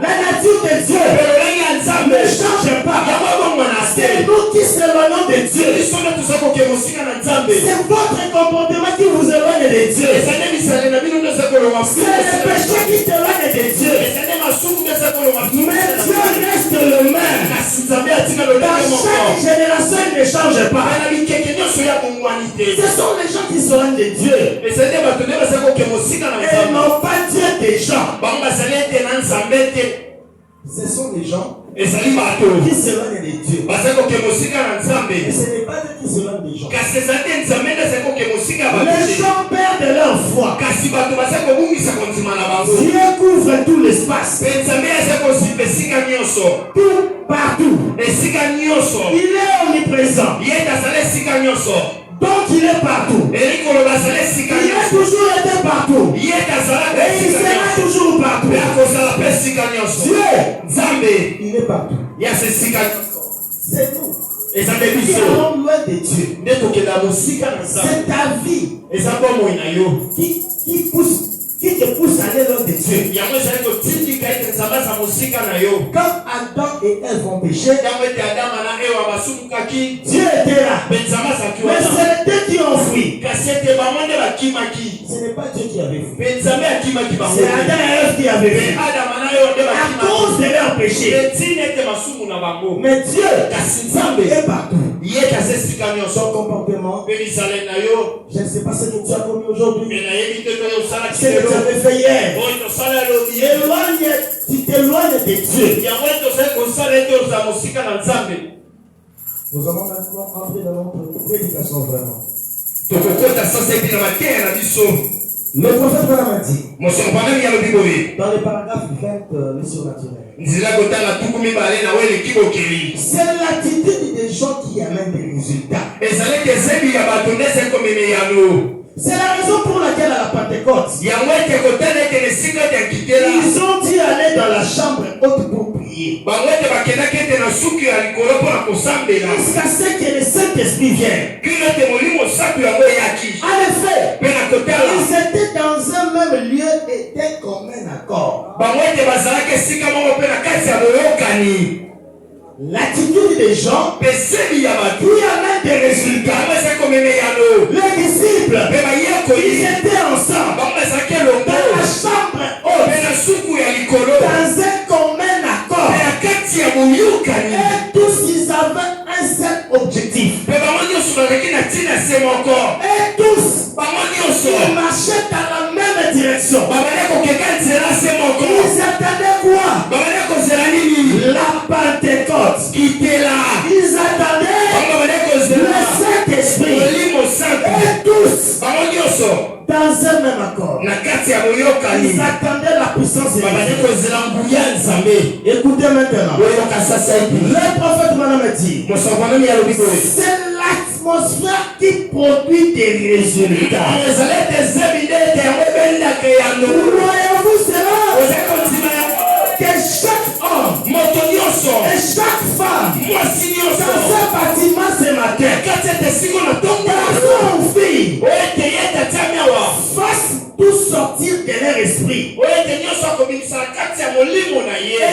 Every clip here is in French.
La nature de Dieu ne change pas. C'est nous qui s'éloignons de Dieu. C'est votre comportement qui vous éloigne de Dieu. C'est le péché qui t'éloigne de Dieu. Mais Dieu reste le même. Dans chaque génération, il ne change pas. Ce sont les gens qui s'éloignent de Dieu. Et non pas Dieu des gens. Ce sont les gens qui s'éloignent de Dieu. Et ce n'est pas Dieu qui s'éloigne des gens. Les gens perdent leur foi. Dieu couvre tout l'espace. Tout partout. Il est omniprésent. Donc il est partout. Il a toujours été partout. Et il sera toujours partout. Dieu, il est partout. C'est nous. Qui allons loin de Dieu. C'est ta vie qui te pousse à aller loin de Dieu. Quand Adam et Ève ont péché, Dieu était là. Mais c'est eux qui ont fui. Ce n'est pas Dieu qui avait fui. C'est Adam et Ève qui avaient fui. À cause de leur péché. Mais Dieu est partout. Son comportement, je ne sais pas ce que tu as commis aujourd'hui, ce que tu avais fait hier. Tu t'éloignes de Dieu. Nous allons maintenant entrer dans notre prédication vraiment. Le prophète Branham a dit dans le paragraphe 20, le surnaturel, c'est l'attitude des gens qui amène des résultats. C'est la raison pour laquelle à la Pentecôte, ils ont dû aller dans la chambre haute pour prier. Jusqu'à ce que le Saint-Esprit vienne. En effet, ils étaient dans un même lieu et d'un commun accord. L'attitude des gens qui amène des résultats. Les disciples, ils étaient ensemble dans la chambre haute, dans un commun accord. Et tous ils avaient un seul objectif. Et tous ils marchaient dans la même direction. Ils attendaient quoi? La Pentecôte. Ils attendaient le Saint-Esprit. Et tous dans un même accord. Ils attendaient la puissance de Dieu. Écoutez maintenant. Le prophète Branham dit, c'est l'atmosphère qui produit des résultats. Voyez-vous cela? Que chaque homme et chaque femme dans ce bâtiment ce matin, garçon ou fille, fasse tout sortir de leur esprit,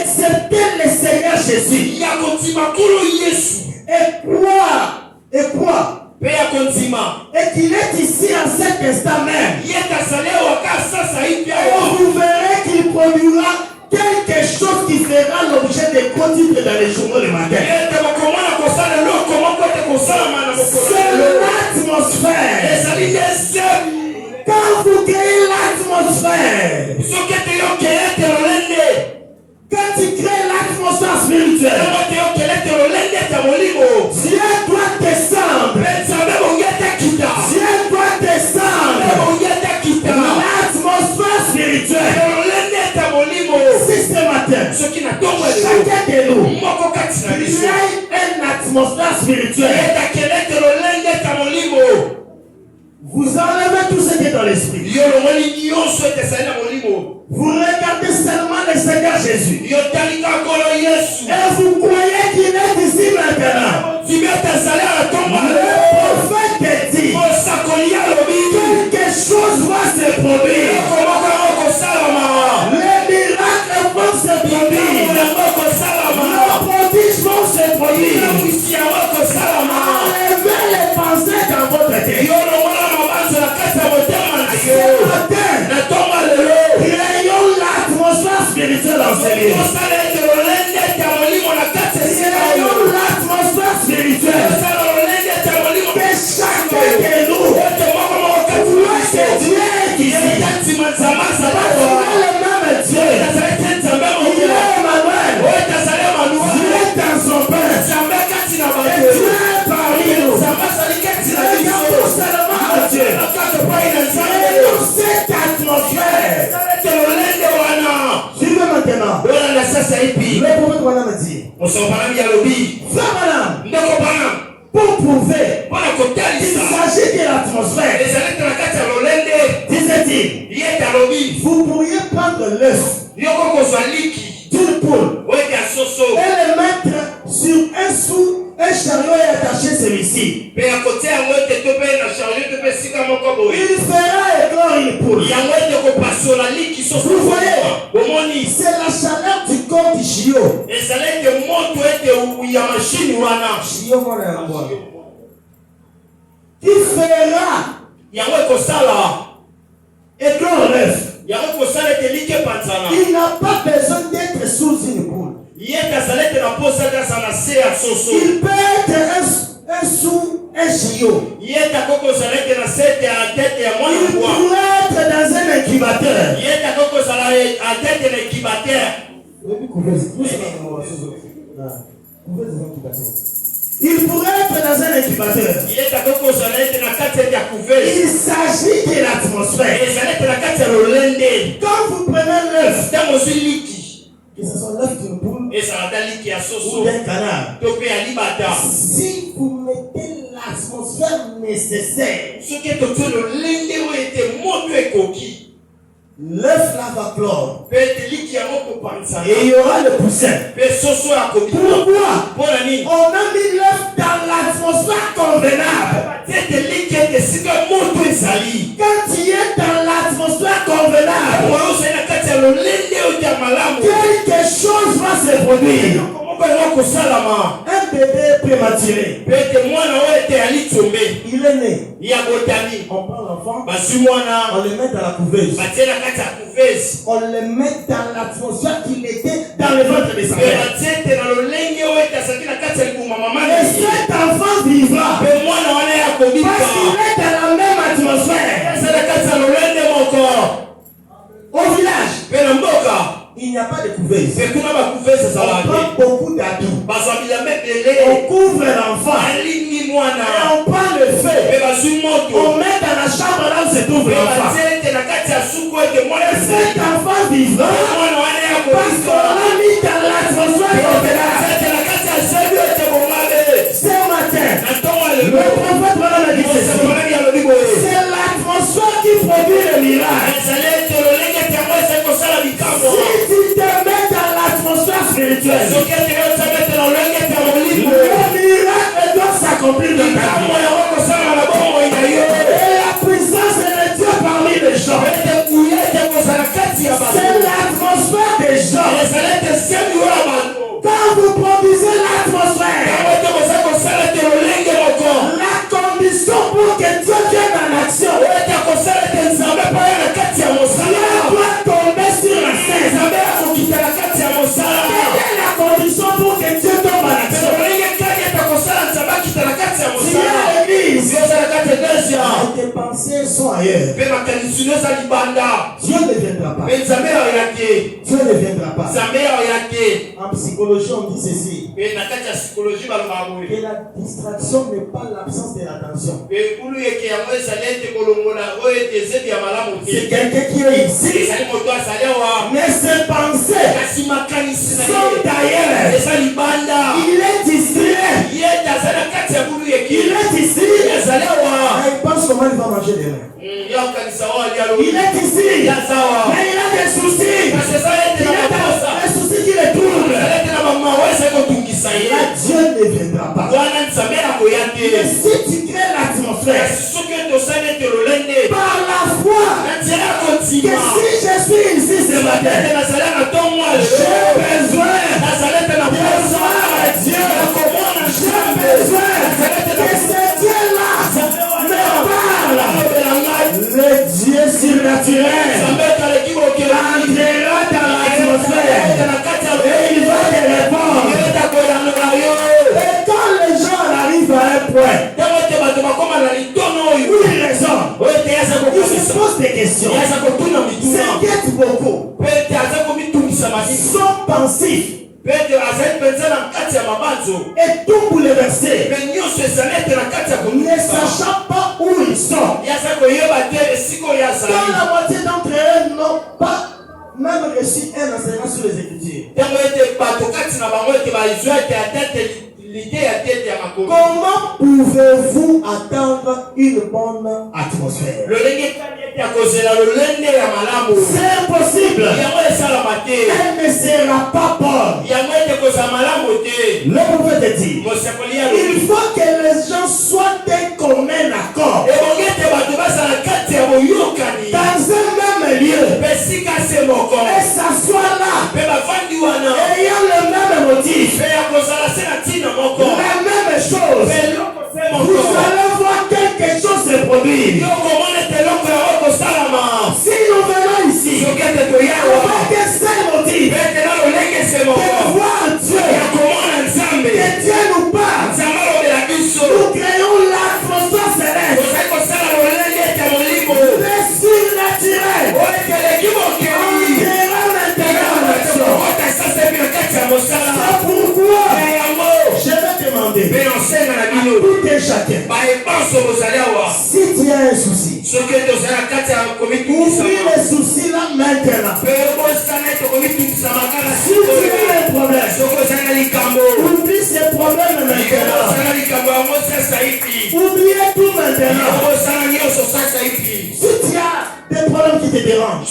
excepté le Seigneur Jésus, et croire et qu'il est ici en cet instant même. Vous verrez qu'il produira quelque chose qui fera l'objet de gros titres dans les journaux le matin. C'est l'atmosphère. Quand vous créez l'atmosphère, quand tu crées l'atmosphère spirituelle, Dieu doit descendre. Dieu doit descendre. L'atmosphère spirituelle. Si ce matin, chacun de nous, il y a une atmosphère spirituelle. Vous enlevez tout ce qui est dans l'esprit. Vous regardez seulement le Seigneur Jésus. Et vous croyez qu'il est ici maintenant. Le prophète dit quelque chose va se produire. Les miracles dans ce lieu. Créons l'atmosphère spirituelle. Que chacun de nous voit que Dieu est ici. C'est le même Dieu. Il est Emmanuel. Dieu est dans son peuple. Et Dieu est parmi nous. Regardons seulement Dieu. Créons cette atmosphère. Je veux maintenant. Le prophète Branham dit. Pour prouver qu'il s'agit de l'atmosphère, disait-il, vous pourriez prendre l'œuf d'une poule et le mettre sur un sou. Un chariot est attaché celui-ci. Il fera éclore une poule. Vous voyez, c'est la chaleur du corps du chiot. Qui fera éclore l'œuf. Il n'a pas besoin d'être sous une poule. Il peut être un sous un chiot. Il pourrait être dans un incubateur. Il pourrait être dans un incubateur. Il s'agit de l'atmosphère. Quand vous prenez l'œuf, que ce soit l'œuf d'une poule ou d'un canard, si vous mettez l'atmosphère nécessaire, l'œuf là va clore et il y aura le poussin. Pourquoi? On a mis l'œuf dans l'atmosphère convenable. Quand il est dans l'atmosphère convenable, quelque chose va se produire. Un bébé prématuré, il est né. On prend l'enfant, on le met dans la couveuse. On le met dans l'atmosphère qu'il était dans le ventre de sa mère. Et cet enfant vivra parce qu'il est dans la même atmosphère. Au village, il n'y a pas de couveuse. On prend beaucoup d'atouts. On couvre l'enfant et on prend le feu. On met dans la chambre là où se trouve l'enfant. Cet enfant vivra parce qu'on l'a mis dans l'atmosphère convenable. Ce matin, le prophète Branham a dit ceci. C'est l'atmosphère qui produit le miracle. Si tu te mets dans l'atmosphère spirituelle, le miracle doit s'accomplir dans ta vie. Et la puissance de Dieu parmi les gens, c'est l'atmosphère des gens. Quand vous produisez l'atmosphère, la condition pour que Dieu vienne en action, Dieu doit tomber sur la scène. Quelle est la condition pour que Dieu tombe en action? Si l'église, tes pensées sont ailleurs, Dieu ne viendra pas. Dieu ne viendra pas. En psychologie, on dit ceci. Que la distraction n'est pas l'absence de l'attention. C'est quelqu'un qui est ici, mais ses pensées sont ailleurs. Il est distrait. Il est ici. Il pense comment il va manger demain. Il est ici, mais il a des soucis. Il a des soucis qui le troublent. Là, Dieu ne viendra pas. Mais si tu crées l'atmosphère par la foi, que si je suis ici ce matin, j'ai besoin de voir Dieu. J'ai besoin que ce Dieu-là me parle. Le Dieu surnaturel entrera dans l'atmosphère. pensif. Et tout bouleversé. Ne sachant pas où ils sont. Quand la moitié d'entre eux n'ont pas même reçu un enseignement sur les Écritures. Comment pouvez-vous attendre une bonne atmosphère? C'est impossible. Elle ne sera pas bonne. Le prophète dit, il faut que les gens soient d'un commun accord. Dans un même lieu. Et s'asseoir là. Ayant le même motif. La même chose. Vous allez voir quelque chose se produire. Si nous venons ici, on va que seul motif de voir Dieu, que Dieu nous parle. Nous créons l'atmosphère céleste. Le surnaturel. C'est pourquoi je vais demander à tout et chacun, si tu as un souci, oublie les soucis là maintenant. Si tu as un problème, oublie ces problèmes maintenant. Oubliez tout maintenant. Si tu as des problèmes qui te dérangent,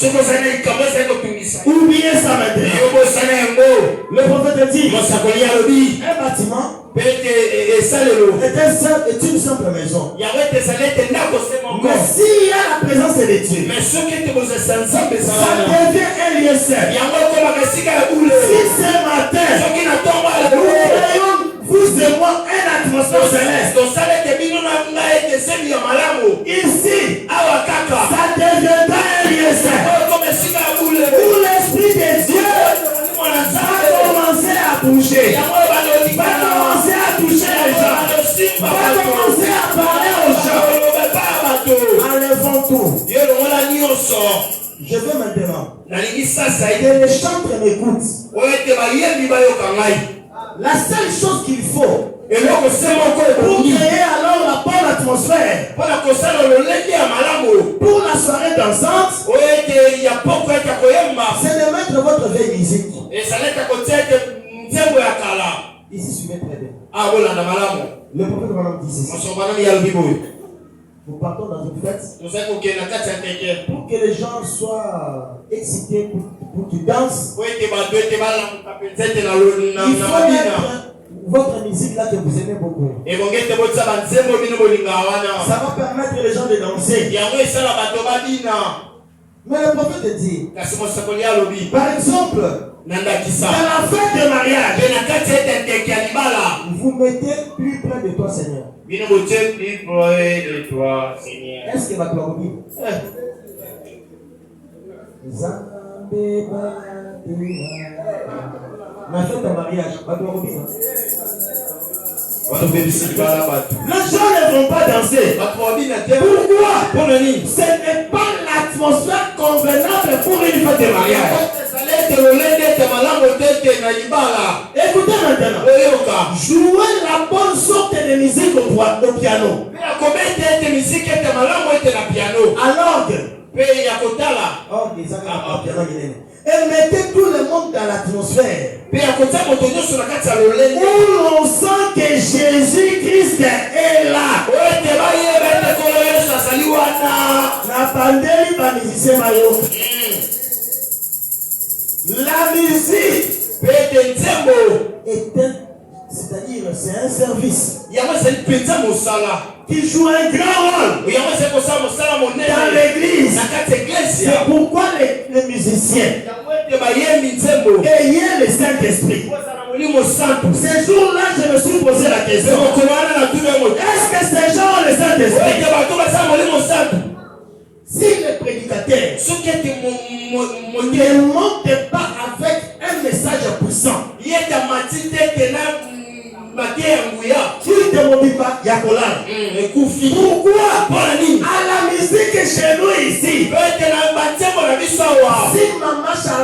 oubliez ça maintenant. Le prophète dit, un bâtiment est une simple maison. Mais s'il y a la présence de Dieu, ça devient un lieu seul. Si ce matin, nous créons, vous et moi, une atmosphère céleste, ici, ça deviendra un lieu seul. Où l'Esprit de Dieu va commencer à bouger, va commencer à toucher les gens, va commencer à parler aux gens. Enlevons tout. Je veux maintenant que les chantres m'écoutent. La seule chose qu'il faut pour créer alors la bonne atmosphère pour la soirée dansante, c'est de mettre votre vieille musique. Ici, suivez très bien. Le prophète dit ceci. Nous partons dans une fête pour que les gens soient excités, pour qu'ils dansent. Il faut mettre votre musique là que vous aimez beaucoup. Ça va permettre les gens de danser. Mais le prophète dit, par exemple, dans la fête de mariage, vous mettez plus près de toi, Seigneur. Est-ce que va te ma fête de mariage, va te les gens ne vont pas danser. Pourquoi? Ce n'est pas l'atmosphère convenable pour une fête de mariage. Écoutez maintenant. Jouez la bonne sorte de musique au piano. À l'orgue. Et mettez tout le monde dans l'atmosphère. Où on sent que Jésus-Christ est là. La musique c'est-à-dire c'est un service qui joue un grand rôle dans l'église. C'est pourquoi les musiciens ayez le Saint-Esprit. Ces jours-là, je me suis posé la question, est-ce que ces gens ont le Saint-Esprit? Si le prédicateur ne monte pas avec un message puissant, pourquoi? À la musique chez nous ici, si maman Charles